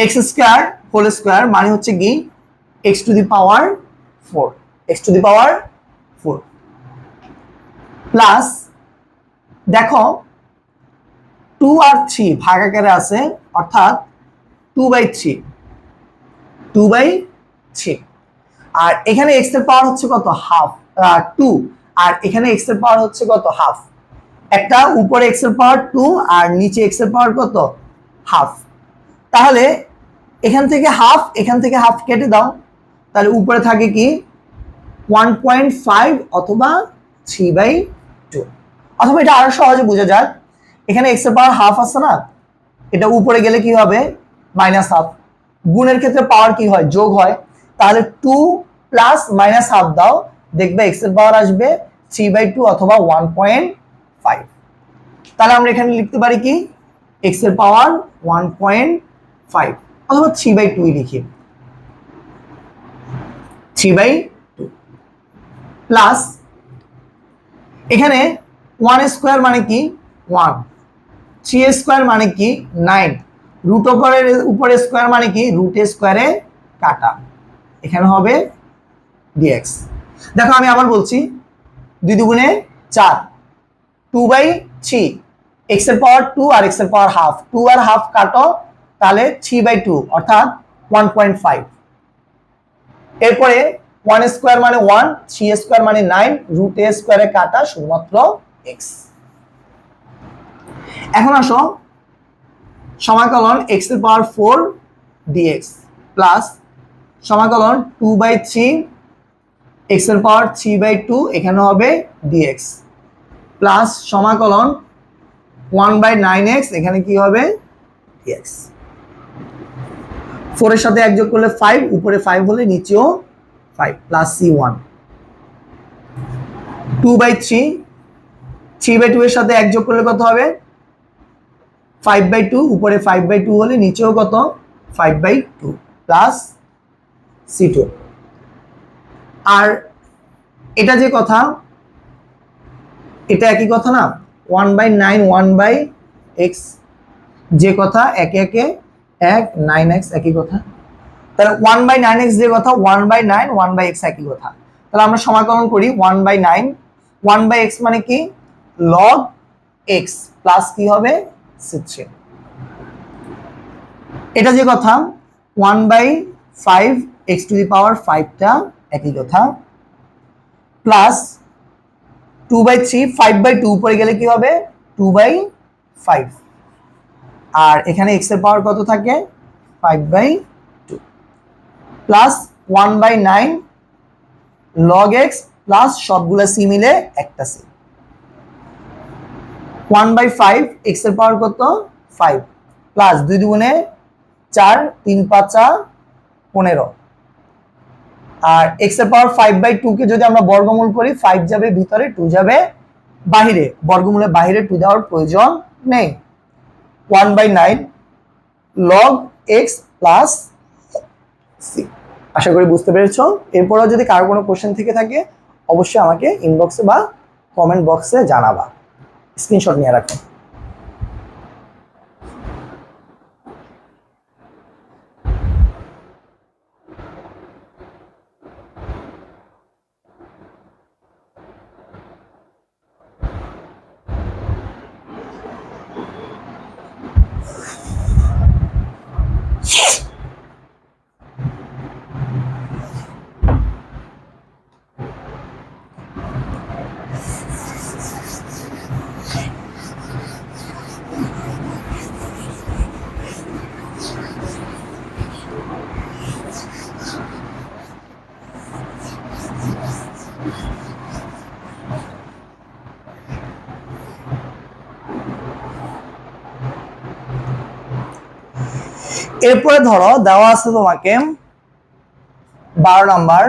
x স্কয়ার হোল স্কয়ার মানে হচ্ছে কি x to the power 4 x to the power 4 plus দেখো 2 আর 3 ভাগ আকারে আছে অর্থাৎ 2/3 2/3 আর এখানে x এর পাওয়ার হচ্ছে কত হাফ 2 আর এখানে x এর পাওয়ার হচ্ছে কত হাফ। একটা উপরে x এর পাওয়ার 2 আর নিচে x এর পাওয়ার কত হাফ। তাহলে এখান থেকে হাফ কেটে দাও, তাহলে উপরে থাকে কি 1.5 অথবা 3/2 অথবা এটা আরো সহজে বোঝা যায়। এখানে x এর পাওয়ার হাফ আছে না, এটা উপরে গেলে কি হবে মাইনাস হাফ। গুণের ক্ষেত্রে পাওয়ার কি হয় যোগ হয়, তাহলে 2 প্লাস মাইনাস হাফ দাও দেখবে x এর পাওয়ার আসবে 3/2 অথবা 1.5। তাহলে আমরা এখানে লিখতে পারি কি x এর পাওয়ার 1.5 অথবা 3/2 লিখি 3/2 প্লাস এখানে 1 স্কয়ার মানে কি 1 3 স্কয়ার মানে কি 9 রুট ওভারের উপরে স্কয়ার মানে কি রুট স্কয়ারে কাটা এখানে হবে dx। দেখো আমি আবার বলছি 2 দুগুণে 4 2/3 x এর পাওয়ার 2 আর x এর পাওয়ার হাফ 2 আর হাফ কাটো তাহলে 3/2 অর্থাৎ 1.5। এরপরে 1 স্কয়ার মানে 1 3 স্কয়ার মানে 9 রুট a স্কয়ারে কাটা শুধুমাত্র x। এখন আসো সমাকলন x এর পাওয়ার 4 dx প্লাস সমাকলন 2/3 x এর পাওয়ার 3/2 এখানে হবে dx প্লাস সমাকলন 1/9x এখানে কি হবে dx। 4 এর সাথে 1 যোগ করলে 5 উপরে 5 হলে নিচেও 5 প্লাস c1 2/3 3/2 এর সাথে 1 যোগ করলে কত হবে 5/2 উপরে 5/2 হলে নিচেও কত 5/2 প্লাস c2। আর এটা যে কথা এটা একই কথা না 1/9 1/x যে কথা একে একে 9x একই কথা। তাহলে 1/9x যে কথা 1/9 1/x একই কথা। তাহলে আমরা সমাকলন করি 1/9 1/x মানে কি log x প্লাস কি হবে c3। এটা যে কথা 1/5 x টু দি পাওয়ার 5 টা একই কথা প্লাস 2/3 5/2 উপরে গেলে কি হবে 2/5 আর এখানে x এর পাওয়ার কত থাকে 5/2 প্লাস 1/9 log x প্লাস সবগুলা c মিলে একটা c 1/5 x এর পাওয়ার কত 5 প্লাস 2 দুগুণে 4 3 5 15 আর x এর পাওয়ার 5/2 কে যদি আমরা বর্গমূল করি 5 যাবে ভিতরে 2 যাবে বাহিরে, বর্গমূলের বাহিরে 2 দেওয়ার প্রয়োজন নেই। 1/9 log x প্লাস c। আশা করি বুঝতে পেরেছো। এরপরও যদি কারো কোনো কোশ্চেন থেকে থাকে অবশ্যই আমাকে ইনবক্সে বা কমেন্ট বক্সে জানাবা, স্ক্রিনশট নিয়ে রাখো। এরপরে ধরো দেওয়া আছে তোমাকে 12 নাম্বার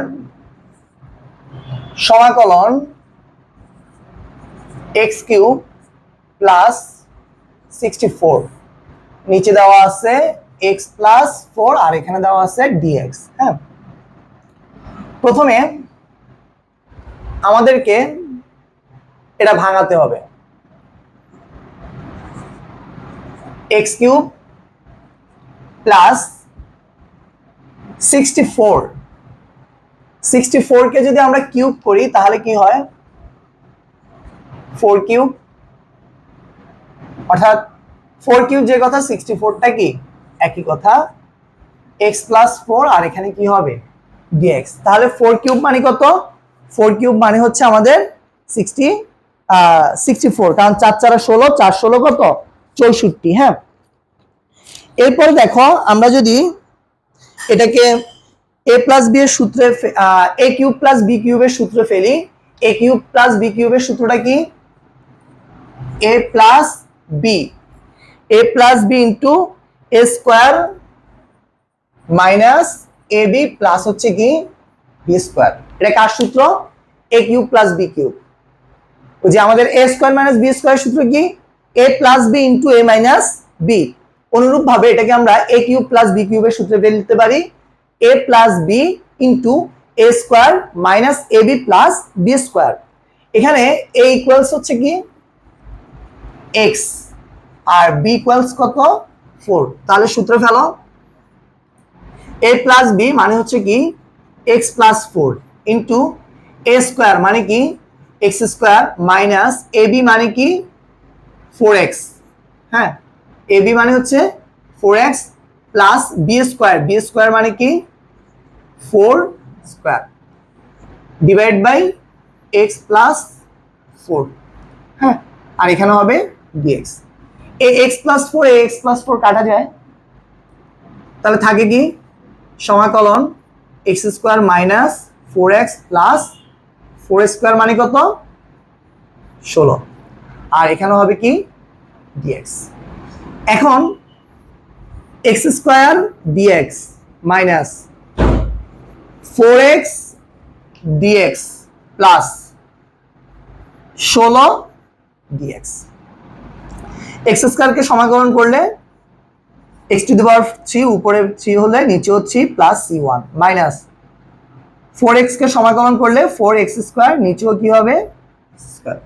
সমাকলন এক্স কিউব প্লাস 64, নিচে দেওয়া আছে এক্স প্লাস 4 আর এখানে দেওয়া আছে ডিএক্স। হ্যাঁ, প্রথমে আমাদেরকে এটা ভাঙাতে হবে। এক্স কিউব প্লাস 64 কে যদি আমরা কিউব করি তাহলে কি হয় 4 কিউব, অর্থাৎ 4 কিউব যে কথা 64টা কি একই কথা, x প্লাস 4 আর এখানে কি হবে dx। তাহলে 4 কিউব মানে কত, 4 কিউব মানে হচ্ছে আমাদের 64, কারণ 4 4 16, 4 16 কত 64। হ্যাঁ, এরপর দেখো আমরা যদি এটাকে a প্লাস বি এর সূত্রে a কিউব প্লাস বি কিউবের সূত্রে ফেলি, a কিউব প্লাস বি কিউবের সূত্রটা কি a plus B into a square minus A B plus হচ্ছে কি বি স্কোয়ার। এটা কার সূত্র, a cube plus B cube. ওই যে আমাদের a square minus B square সূত্র কি a plus B into a minus B. অনুরূপ ভাবে এটাকে আমরা a কিউব প্লাস বি কিউবের সূত্রে ফেলতে পারি a plus B into a square minus A B plus B square. এখানে a ইকুয়ালস হচ্ছে কি x আর b ইকুয়ালস কত 4। তাহলে সূত্র ফেলো, a প্লাস বি মানে হচ্ছে কি x plus 4 into a square মানে কি x square minus A B মানে কি 4x। হ্যাঁ, এ বি মানে হচ্ছে 4x প্লাস বি স্কোয়ার মানে কি 4 square divide by x plus 4। হ্যাঁ, আর এখানে হবে dx। এই x প্লাস 4 কাটা যায়, তাহলে থাকে কি সমাকলন x square minus 4x plus 4 square মানে কত 16, আর এখানে হবে কি dx। এখন x square dx minus 4x dx plus 16 dx। x স্কোয়ারকে সমাকলন করলে x টু দি পাওয়ার 3 উপরে 3 হলে নিচেও 3 প্লাস c1 মাইনাস 4x কে সমাকলন করলে 4x স্কোয়ার নিচেও কি হবে স্কোয়ার,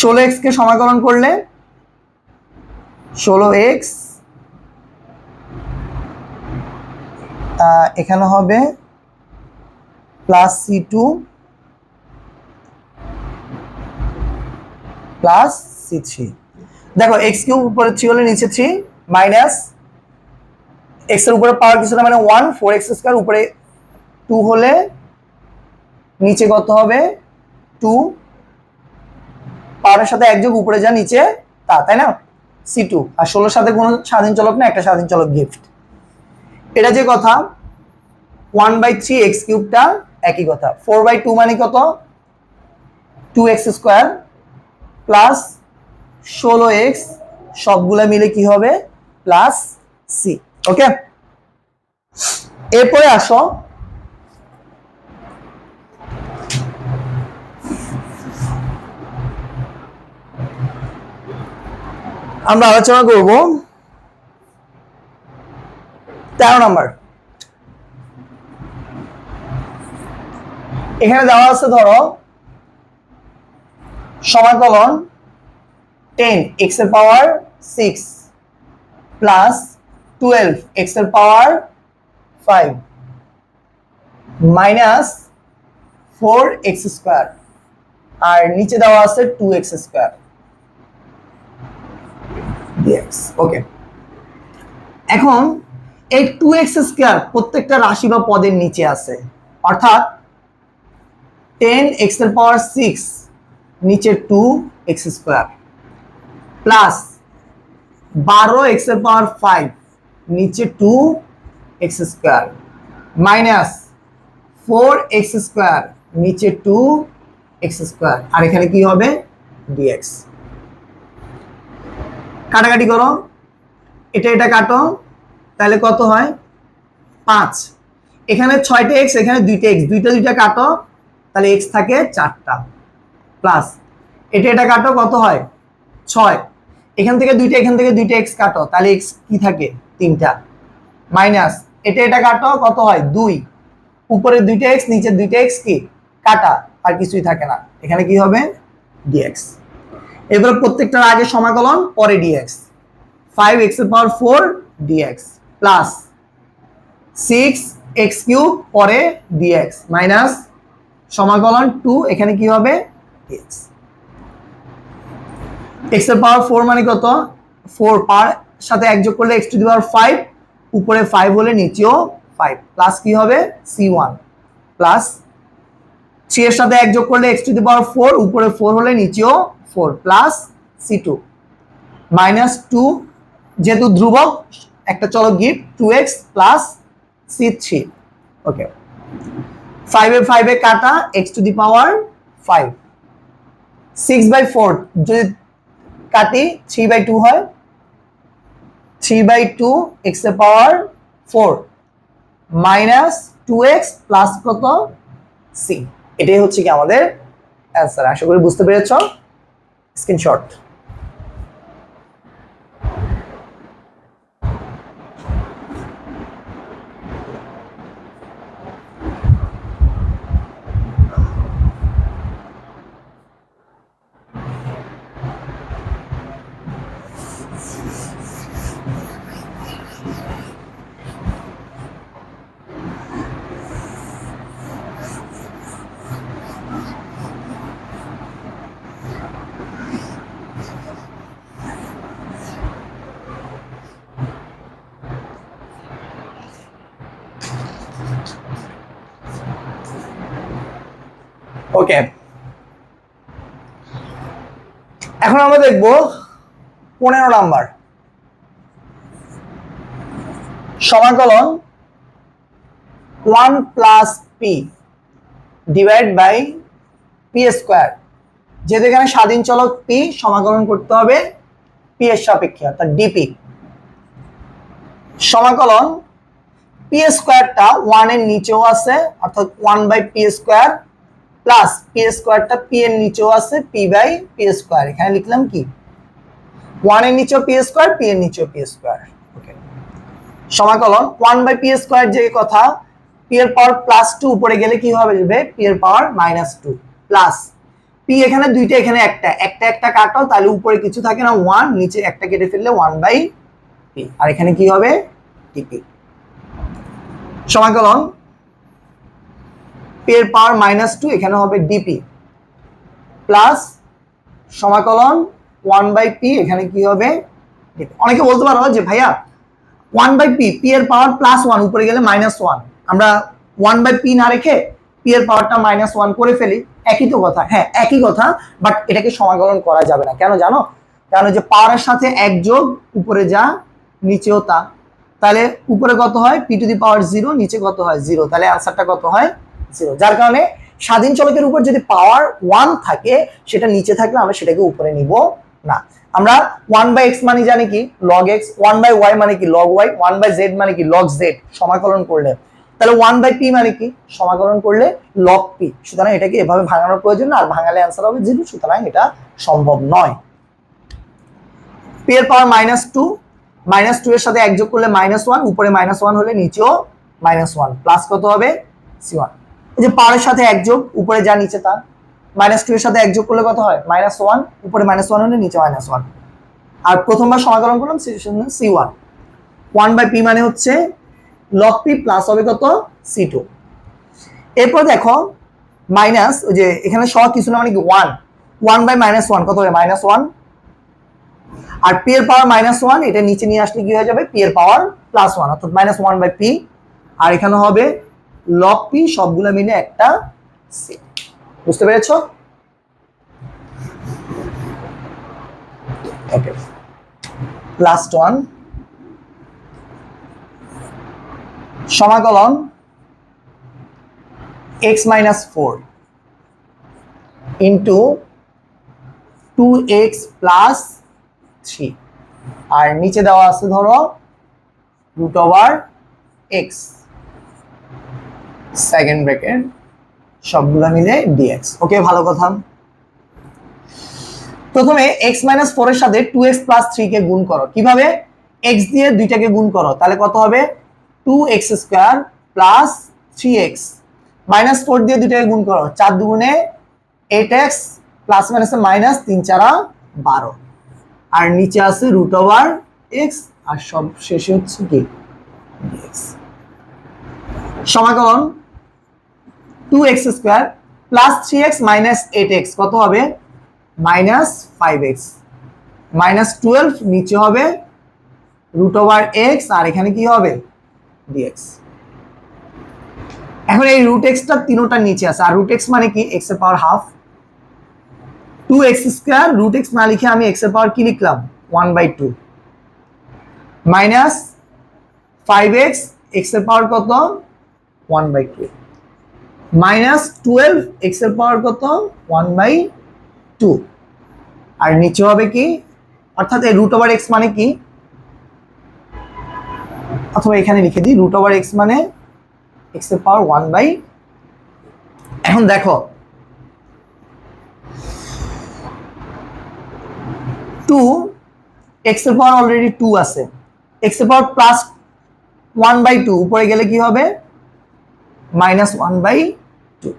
16x কে সমাকলন করলে 16x এখানে হবে প্লাস c2 প্লাস c3। দেখো x কিউব উপরে 3 হলে নিচে 3 মাইনাস x এর উপরে পাওয়ার কিছু না মানে 1, 4x স্কয়ার উপরে 2 হলে নিচে কত হবে 2, পাওয়ারের সাথে এক যোগ উপরে যা নিচে তা, তাই না c2। আর 16 সাথে কোনো স্বাধীন চলক না, একটা স্বাধীন চলক গিফট। এটা যে কথা 1/3 x কিউবটা একই কথা, 4/2 মানে কত 2x স্কয়ার প্লাস 16x সবগুলা মিলে কি হবে প্লাস c। ওকে, এরপরে আসো আমরা আলোচনা করব 13 নম্বর। এখানে দেওয়া আছে ধরো সমাকলন 10x এর পাওয়ার 6 প্লাস 12x এর পাওয়ার 5 মাইনাস 4x স্কয়ার আর নিচে দেওয়া আছে 2x স্কয়ার dx। ওকে, এখন এই 2x স্কয়ার প্রত্যেকটা রাশি বা পদের নিচে আছে, অর্থাৎ 10x এর পাওয়ার 6 নিচে 2x স্কয়ার প্লাস 12x এর পাওয়ার 5 নিচে 2x square minus 4x square নিচে 2x², আর এখানে কি হবে dx। কাটাকাটি করো, এটা কাটো, তাহলে কত হয় 5। এখানে 6টা x, এখানে 2টা x, দুইটা কাটো, তাহলে x থাকে 4টা, প্লাস এটা কাটো, কত হয় 6। এখান থেকে 2টা, এখান থেকে 2টা x কাটো, তাহলে x কি থাকে 3টা, মাইনাস এটা কাটো, কত হয় 2। উপরে 2টা x, নিচে 2টা x কি কাটা, আর কিছুই থাকে না, এখানে কি হবে dx। এবার প্রত্যেকটার আগে সমাকলন, পরে dx। 5x⁴ dx plus 6x³ পরে dx মাইনাস সমাকলন 2, এখানে কি হবে dx। x⁴ মানে কত, 4 পার সাথে এক যোগ করলে x⁵, উপরে 5 হলে নিচেও 5, প্লাস কি হবে c1, প্লাস 3 এর সাথে এক যোগ করলে x⁴, উপরে 4 হলে নিচেও 4, প্লাস c2 মাইনাস 2, যেহেতু ধ্রুবক একটা চলক গিফট 2x প্লাস c3। ওকে, 5 এ কাটা, x⁵, 6/4 যদি কাটি 3/2 হয়, 3/2 x⁴ মাইনাস 2x প্লাস কত c। এটাই হচ্ছে কি আমাদের অ্যান্সার। আশা করি বুঝতে পেরেছ। স্ক্রিনশট। ওকে, এখন আমরা দেখব 15 নাম্বার সমাকলন 1 plus P divide by p²। যেহেতু এখানে স্বাধীন চলক পি, সমাকলন করতে হবে পি এর সাপেক্ষে, অর্থাৎ ডিপি। সমাকলন p²টা 1 এর নিচেও আছে, অর্থাৎ 1/p², প্লাস p²টা p এর নিচেও আছে, p/p²। এখানে লিখলাম কি 1 এর নিচেও p², p এর নিচেও p²। ওকে, সমাকলন 1/p² যে কথা, p এর পাওয়ার +2 উপরে গেলে কি হবে, p এর পাওয়ার -2 প্লাস p এখানে দুইটা, এখানে একটা কাটো, তাহলে উপরে কিছু থাকে না 1, নিচে একটা কেটে ফেললে 1/p, আর এখানে কি হবে dp। সমাকলন p এর পাওয়ার -2, এখানে হবে dp প্লাস সমাকলন 1/p, এখানে কি হবে dp। অনেকে বলতে পারো যে ভাইয়া 1/p, p এর পাওয়ার +1 উপরে গেলে -1, আমরা 1/p না রেখে p এর পাওয়ারটা -1 করে ফেলি, একই তো কথা। হ্যাঁ একই কথা, বাট এটাকে সমাকলন করা যাবে না। কেন জানো? কারণ যে পাওয়ারের সাথে এক যোগ, উপরে যা নিচেও তা, তাহলে উপরে কত হয় p⁴, নিচে কত হয় 0, তাহলে আনসারটা কত হয় 0। যার কারণে স্বাধীন চলকের উপর যদি পাওয়ার 1 থাকে, সেটা নিচে থাকলে আমরা সেটাকে উপরে নিব না। আমরা 1/x মানে জানি কি log x, 1/y মানে কি log y, 1/z মানে কি log z, সমাকলন করলে। তাহলে 1/p মানে কি সমাকলন করলে log p। সুতরাং এটাকে এভাবে ভাঙানোর প্রয়োজন না, আর ভাঙালে অ্যান্সার হবে 0, সুতরাং এটা সম্ভব নয়। p এর পাওয়ার -2, -2 এর সাথে এক যোগ করলে -1, উপরে -1 হলে নিচেও -1, প্লাস কত হবে c1। এই যে পাওয়ারের সাথে এক যোগ, উপরে যা নিচে তা, -2 এর সাথে এক যোগ করলে কত হয় -1, উপরে -1 হলে নিচে -1, আর প্রথমবার সমাকলন করলাম c1। 1/p মানে হচ্ছে log p, প্লাস হবে কত c2। এরপর দেখো মাইনাস, ওই যে এখানে সব কিছু না মানে কি 1, 1/-1 কত হবে -1, আর p এর পাওয়ার -1, এটা নিচে নিয়ে আসলে কি হয়ে যাবে p এর পাওয়ার +1, অর্থাৎ -1/p, আর এখানে হবে log p, সবগুলো মিলে একটা c। বুঝতে পেরেছো? ওকে, লাস্ট ওয়ান সমাকলন x-4 ইন্টু 2x প্লাস 3 আর নিচে দেওয়া আছে ধরো root over x second bracket সবগুলো মিলে dx। ওকে, ভালো কথা। প্রথমে x - 4 এর সাথে 2x + 3 কে গুণ করো। কিভাবে? x দিয়ে দুইটাকে গুণ করো, তাহলে কত হবে? 2x² + 3x -4 দিয়ে দুইটাকে গুণ করো, 4 দুগুণে 8x প্লাস মাইনাসে মাইনাস 3 4 12 আর নিচে আছে রুট ওভার x আর সব শেষে হচ্ছে কি dx। সমাকলন 2x² + 3x - 8x কত হবে? -5x -12 নিচে হবে রুট ওভার x আর এখানে কি হবে dx। এখন এই রুট x টা তিনোটা নিচে আছে আর রুট x মানে কি x এর power half. 2x² root x না লিখে আমি x এর পাওয়ার কি লিখলাম 1/2 -5x x এর পাওয়ার কত 1/2 -12 x এর পাওয়ার কত 1/2 আর নিচে হবে কি, অর্থাৎ এই রুট ওভার x মানে কি, অথবা এখানে লিখে দিই রুট ওভার x মানে x এর পাওয়ার 1/2। এখন দেখো 2 x এর পাওয়ার অলরেডি 2 আছে, x এর পাওয়ার প্লাস 1/2 উপরে গেলে কি হবে -1/2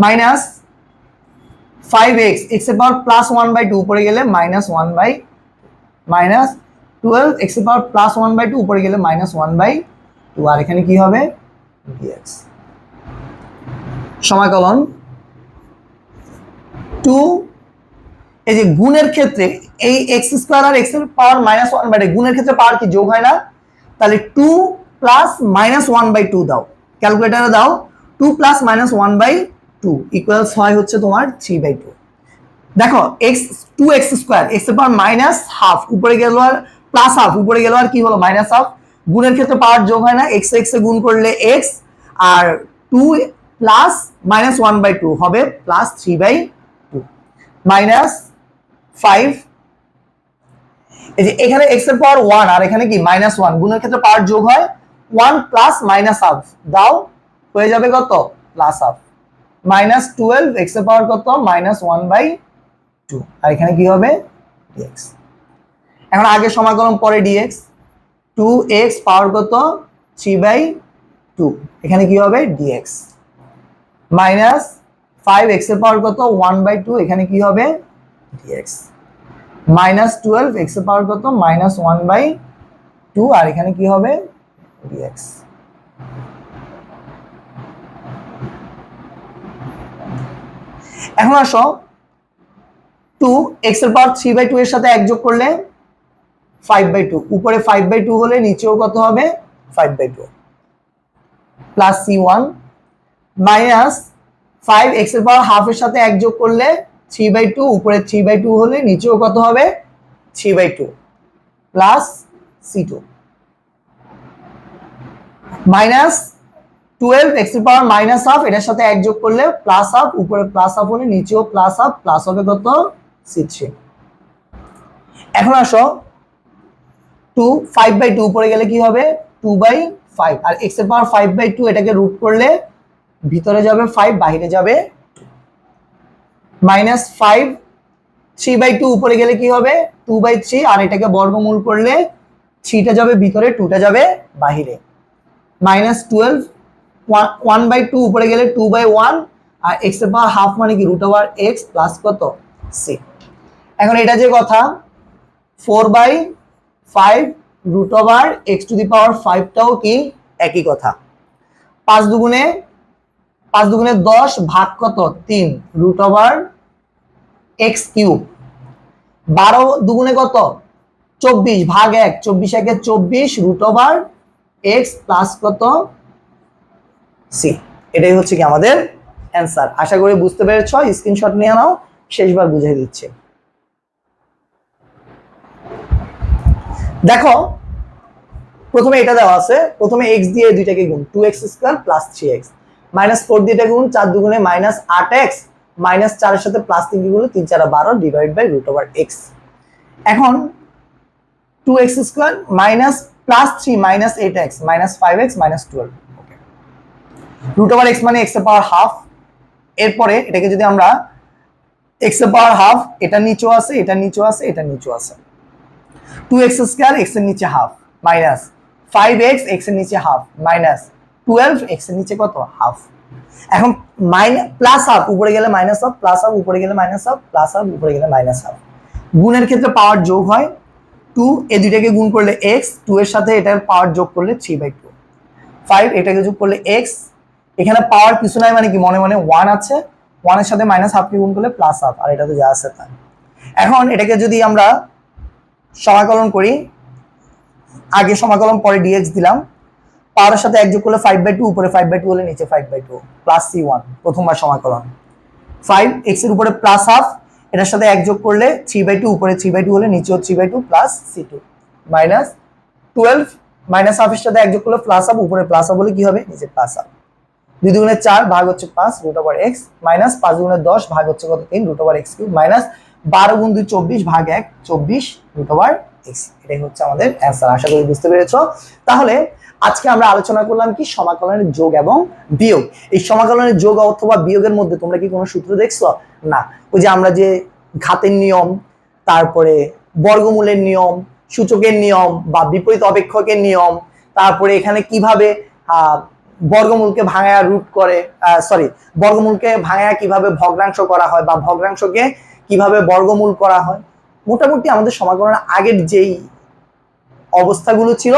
মাইনাস 5x x এর পাওয়ার প্লাস 1/2 উপরে গেলে -1/, মাইনাস 12 x এর পাওয়ার প্লাস 1/2 উপরে গেলে -1/2 আর এখানে কি হবে dx। সমাকলন 2 এই যে গুণের ক্ষেত্রে এই x² আর x এর পাওয়ার -1/, গুণের ক্ষেত্রে পাওয়ার কি যোগ হয় না, তাহলে 2 প্লাস -1/2 দাও, ক্যালকুলেটরে দাও 2 প্লাস -1/2 ইকুয়ালস হয় হচ্ছে তোমার 3/2। দেখো x 2x² x এর পাওয়ার -1/2 উপরে গেল আর +1/2 উপরে গেল আর কি হলো -1/2। গুণের ক্ষেত্রে পাওয়ার যোগ হয় না, x এ গুণ করলে x আর 2 প্লাস -1/2 হবে +3/2 -5 এই যে এখানে x এর পাওয়ার 1 আর এখানে কি -1, গুণের ক্ষেত্রে পাওয়ার যোগ হয় 1 প্লাস -1/2 দাও হয়ে যাবে কত +1/2 -12 x এর পাওয়ার কত -1/2 আর এখানে কি হবে dx। এখন আগে সমাকলন পরে dx 2x পাওয়ার কত 3/2 এখানে কি হবে dx মাইনাস 5x এর পাওয়ার কত 1/2 এখানে কি হবে dx -12 x এর পাওয়ার কত -1/2 আর এখানে কি হবে dx। এখন আসো 2x এর পাওয়ার 3/2 এর সাথে 1 যোগ করলে 5/2 উপরে 5/2 হলে নিচেও কত হবে 5/2 প্লাস c1 মাইনাস 5x এর পাওয়ার হাফ এর সাথে 1 যোগ করলে 3/2 উপরে 3/2 হলে নিচেও কত হবে 3/2 প্লাস c2 মাইনাস 12x এর পাওয়ার -1/2 এটার সাথে 1 যোগ করলে +1/2 উপরে +1/2 হলে নিচেও +1/2 প্লাস হবে কত c3। এখন আসো 2 5/2 উপরে গেলে কি হবে 2/5 আর x এর পাওয়ার 5/2 এটাকে রুট করলে ভিতরে যাবে 5 বাইরে যাবে -5 3/2 উপরে গেলে কি হবে 2/3 আর এটাকে বর্গমূল করলে 3টা যাবে ভিতরে 2টা যাবে বাইরে -12 1/2 উপরে গেলে 2/1 আর x এর পাওয়ার হাফ মানে কি √x প্লাস কত c। এখন এটা যে কথা 4/5 √x⁵ টাও কি একই কথা। 5 দুগুণে 10 ভাগ কত 3 √x³। 12 দুগুণে কত 24 ভাগ 1 24 একে 24 √x প্লাস কত c। এটাই হচ্ছে কি আমাদের অ্যান্সার। আশা করি বুঝতে পেরেছো, স্ক্রিনশট নিয়ে নাও, শেষবার বুঝিয়ে দিচ্ছি। দেখো প্রথমে এটা দেওয়া আছে, প্রথমে x দিয়ে দুইটাকে গুণ 2x² + 3x -4 দিয়ে এটা গুণ 4 দুগুণে -8x মাইনাস 4-এর সাথে প্লাস 3 কি করলে 3 4 12 ডিভাইড বাই √x। এখন 2x square minus plus 3 minus 8x minus 5x minus 12, √x মানে x এর পাওয়ার হাফ। এরপরে এটাকে যদি আমরা x এর পাওয়ার হাফ, এটা নিচেও আছে, এটা নিচেও আছে, এটা নিচেও আছে, 2x স্কয়ার x এর নিচে হাফ মাইনাস 5x x এর নিচে হাফ মাইনাস 12 x এর নিচে কত হাফ। এখন প্লাস হাফ উপরে গেলে মাইনাস হাফ, প্লাস হাফ উপরে গেলে মাইনাস হাফ, প্লাস হাফ উপরে গেলে মাইনাস হাফ। গুণের ক্ষেত্রে পাওয়ার যোগ হয়, 2 এই দুইটাকে গুণ করলে x, 2 এর সাথে এটার পাওয়ার যোগ করলে 3/2, 5 এটাকে যোগ করলে x, এখানে পাওয়ার কিছু নাই মানে কি মনে মনে 1 আছে, 1 এর সাথে মাইনাস হাফ কে গুণ করলে প্লাস হাফ, আর এটাতে যা আছে তাই। এখন এটাকে যদি আমরা সমাকলন করি, আগে সমাকলন পরে dx দিলাম, পাওয়ারের সাথে এক যোগ করলে 5/2, উপরে 5/2 হলে নিচে 5/2 প্লাস c1, প্রথমবার সমাকলন 5 x এর উপরে প্লাস হাফ, এটার সাথে এক যোগ করলে 3/2, উপরে 3/2 হলে নিচে 3/2 প্লাস c2 মাইনাস 12 মাইনাস হাফের সাথে এক যোগ করলে প্লাস হাফ, উপরে প্লাস হাফ হলে কি হবে নিচে প্লাস হাফ। 2 দুগুণে 4 ভাগ হচ্ছে 5 √x মাইনাস 5 দুগুণে 10 ভাগ হচ্ছে কত 3 √x³ মাইনাস 12 গুণ 2 24 ভাগ 1 24 √x। এটাই হচ্ছে আমাদের অ্যান্সার। আশা করি বুঝতে পেরেছো। তাহলে আজকে আমরা আলোচনা করলাম কি সমাকলনের যোগ এবং বিয়োগ। এই সমাকলনের যোগ অথবা বিয়োগের মধ্যে তোমরা কি কোনো সূত্র দেখছো? না। ওই যে আমরা যে ঘাতের নিয়ম, তারপরে বর্গমূলের নিয়ম, সূচকের নিয়ম বা বিপরীত অপেক্ষকের নিয়ম, তারপরে এখানে কিভাবে বর্গমূলকে ভাঙায়া বর্গমূলকে ভাঙায়া কিভাবে ভগ্নাংশ করা হয় বা ভগ্নাংশকে কিভাবে বর্গমূল করা হয়, মোটামুটি আমাদের সমাকলনের আগের যেই অবস্থাগুলো ছিল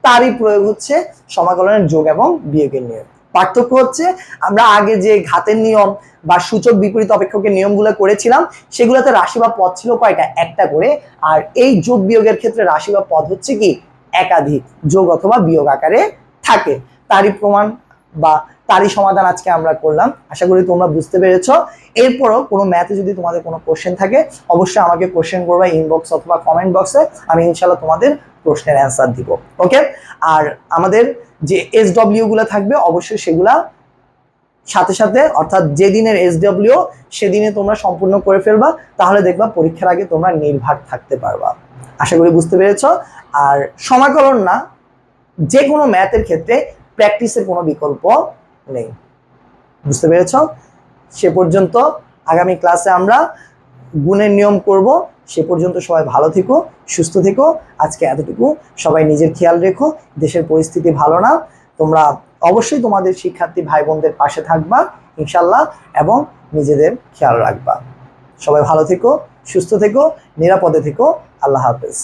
তারই প্রয়োগ হচ্ছে সমাকলনের যোগ এবং বিয়োগের নিয়ম। পার্থক্য হচ্ছে আমরা আগে যে ঘাতের নিয়ম বা সূচক বিপরীত অপেক্ষকের নিয়মগুলো করেছিলাম সেগুলোতে রাশি বা পদ ছিল কয়টা? একটা করে। আর এই যোগ বিয়োগের ক্ষেত্রে রাশি বা পদ হচ্ছে কি একাধিক, যোগ অথবা বিয়োগ আকারে থাকে। তারই প্রমাণ বা তারই সমাধান আজকে আমরা করলাম। আশা করি তোমরা বুঝতে পেরেছো। এরপরও কোনো ম্যাথে যদি তোমাদের কোনো কোশ্চেন থাকে অবশ্যই আমাকে কোশ্চেন করবা ইনবক্স অথবা কমেন্ট বক্সে, আমি ইনশাআল্লাহ তোমাদের প্রশ্নের অ্যান্সার দিব। ওকে, আর আমাদের যে SW গুলো থাকবে অবশ্যই সেগুলা সাথে সাথে, অর্থাৎ যেদিনের SW সেদিনে তোমরা সম্পূর্ণ করে ফেলবা, তাহলে দেখবা পরীক্ষার আগে তোমরা নির্ভর থাকতে পারবা। আশা করি বুঝতে পেরেছো। আর সমাকলন না, যে কোনো ম্যাথের ক্ষেত্রে প্র্যাকটিসের কোনো বিকল্প নেই। বুঝতে পেরেছো? সে পর্যন্ত আগামী ক্লাসে আমরা গুণের নিয়ম করব। সে পর্যন্ত সবাই ভালো থেকো, সুস্থ থেকো। আজকে এতটুকু। সবাই নিজের খেয়াল রেখো। দেশের পরিস্থিতি ভালো না, তোমরা অবশ্যই তোমাদের শিক্ষার্থী ভাই বোনদের পাশে থাকবা ইনশাল্লাহ, এবং নিজেদের খেয়াল রাখবা। সবাই ভালো থেকো, সুস্থ থেকো, নিরাপদে থেকো। আল্লাহ হাফেজ।